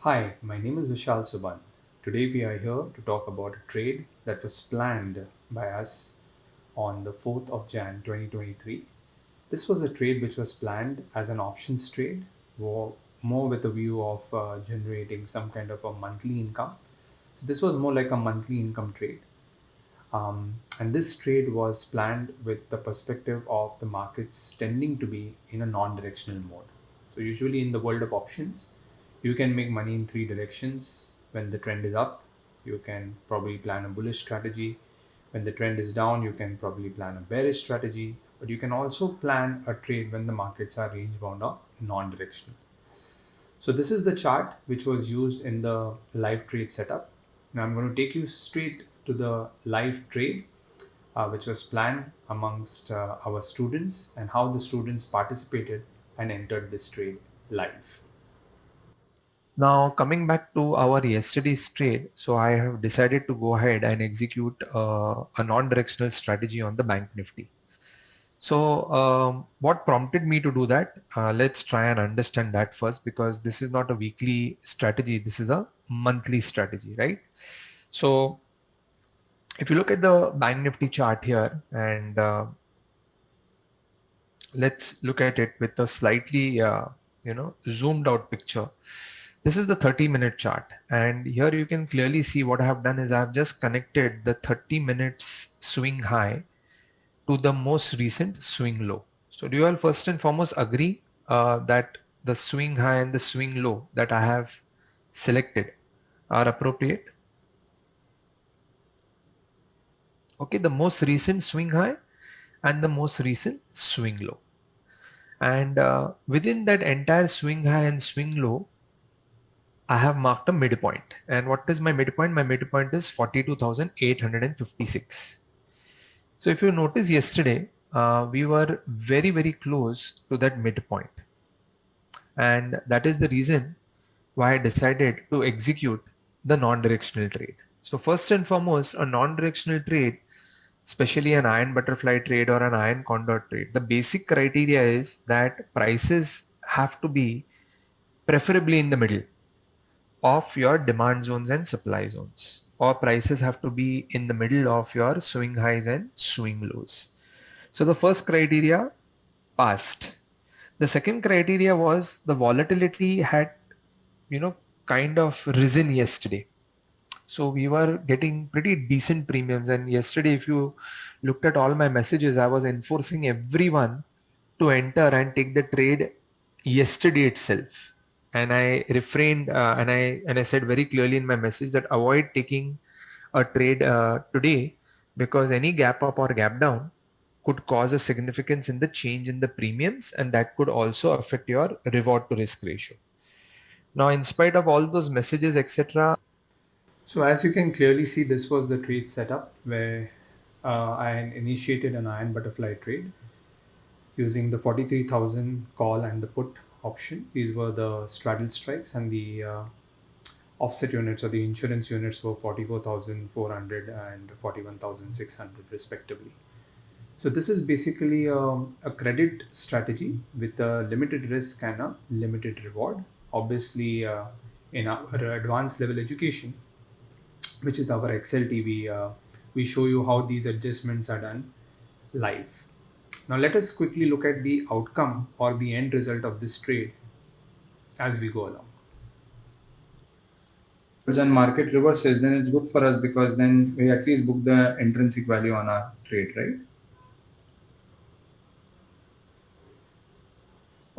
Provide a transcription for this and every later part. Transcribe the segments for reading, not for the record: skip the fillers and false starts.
Hi, my name is Vishal Subandh. Today we are here to talk about a trade that was planned by us on the 4th of Jan 2023. This was a trade which was planned as an options trade, more with a view of generating some kind of a monthly income. So this was more like a monthly income trade. And this trade was planned with the perspective of the markets tending to be in a non-directional mode. So usually in the world of options, you can make money in three directions. When the trend is up, you can probably plan a bullish strategy. When the trend is down, you can probably plan a bearish strategy. But you can also plan a trade when the markets are range bound or non-directional. So this is the chart which was used in the live trade setup. Now I'm going to take you straight to the live trade, which was planned amongst our students and how the students participated and entered this trade live. Now coming back to our yesterday's trade, so I have decided to go ahead and execute a non-directional strategy on the Bank Nifty. So what prompted me to do that? Let's try and understand that first, because this is not a weekly strategy. This is a monthly strategy, right? So if you look at the Bank Nifty chart here, and let's look at it with a slightly zoomed out picture. This is the 30-minute chart, and here you can clearly see what I have done is I have just connected the 30 minutes swing high to the most recent swing low. So do you all first and foremost agree that the swing high and the swing low that I have selected are appropriate? Okay, the most recent swing high and the most recent swing low. And within that entire swing high and swing low, I have marked a midpoint. And what is my midpoint? My midpoint is 42,856. So if you notice yesterday, we were very, very close to that midpoint. And that is the reason why I decided to execute the non-directional trade. So first and foremost, a non-directional trade, especially an iron butterfly trade or an iron condor trade, the basic criteria is that prices have to be preferably in the middle of your demand zones and supply zones, or prices have to be in the middle of your swing highs and swing lows. So the first criteria passed. The second criteria was the volatility had, you know, kind of risen yesterday. So we were getting pretty decent premiums. And yesterday, if you looked at all my messages, I was enforcing everyone to enter and take the trade yesterday itself. And I refrained and I said very clearly in my message that avoid taking a trade today, because any gap up or gap down could cause a significance in the change in the premiums, and that could also affect your reward to risk ratio. Now, in spite of all those messages, etc., So as you can clearly see, this was the trade setup where I initiated an iron butterfly trade using the 43,000 call and the put option. These were the straddle strikes, and the offset units or the insurance units were 44,400 and 41,600 respectively. So this is basically a credit strategy with a limited risk and a limited reward. Obviously, in our advanced level education, which is our Excel TV, we show you how these adjustments are done live. Now let us quickly look at the outcome or the end result of this trade as we go along. And market reverses, then it's good for us because then we at least book the intrinsic value on our trade, right?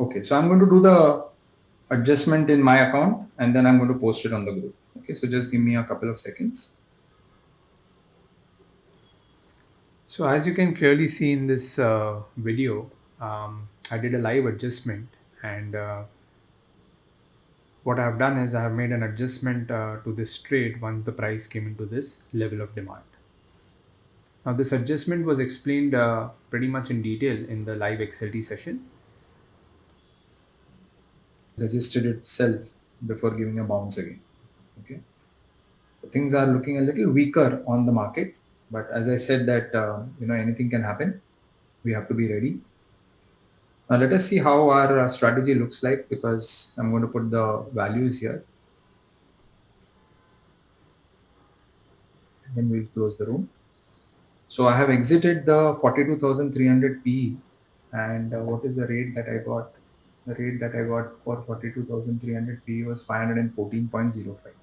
Okay, so I'm going to do the adjustment in my account and then I'm going to post it on the group. Okay, so just give me a couple of seconds. So as you can clearly see in this video, I did a live adjustment, and what I have done is I have made an adjustment to this trade once the price came into this level of demand. Now this adjustment was explained pretty much in detail in the live XLT session. Registered itself before giving a bounce again. Okay, so things are looking a little weaker on the market, but as I said that anything can happen. We have to be ready. Now let us see how our strategy looks like, because I'm going to put the values here. then we'll close the room. So I have exited the 42,300 P, and what is the rate that I got? The rate that I got for 42,300 P was 514.05.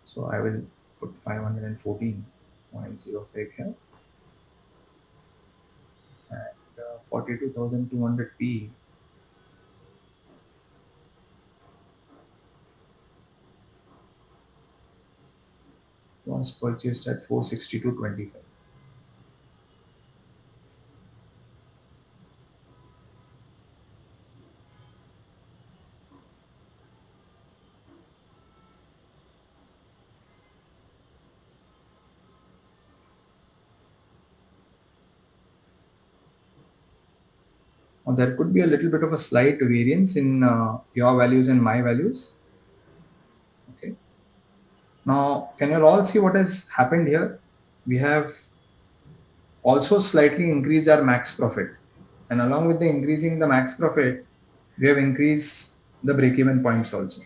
So I will put 514.05 here, and 42,200 P was purchased at 462.25. Now, there could be a little bit of a slight variance in your values and my values. Okay. Now, can you all see what has happened here? We have also slightly increased our max profit. And along with the increasing the max profit, we have increased the break-even points also.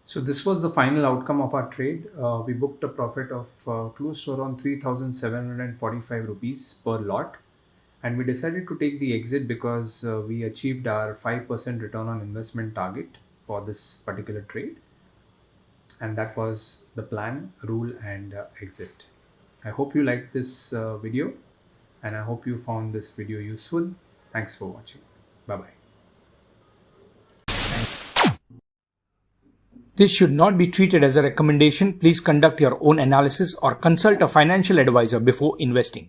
So this was the final outcome of our trade. We booked a profit of close to around 3,745 rupees per lot, and we decided to take the exit because we achieved our 5% return on investment target for this particular trade, and that was the plan, rule, and exit. I hope you liked this video, and I hope you found this video useful. Thanks for watching. Bye bye. This should not be treated as a recommendation. Please conduct your own analysis or consult a financial advisor before investing.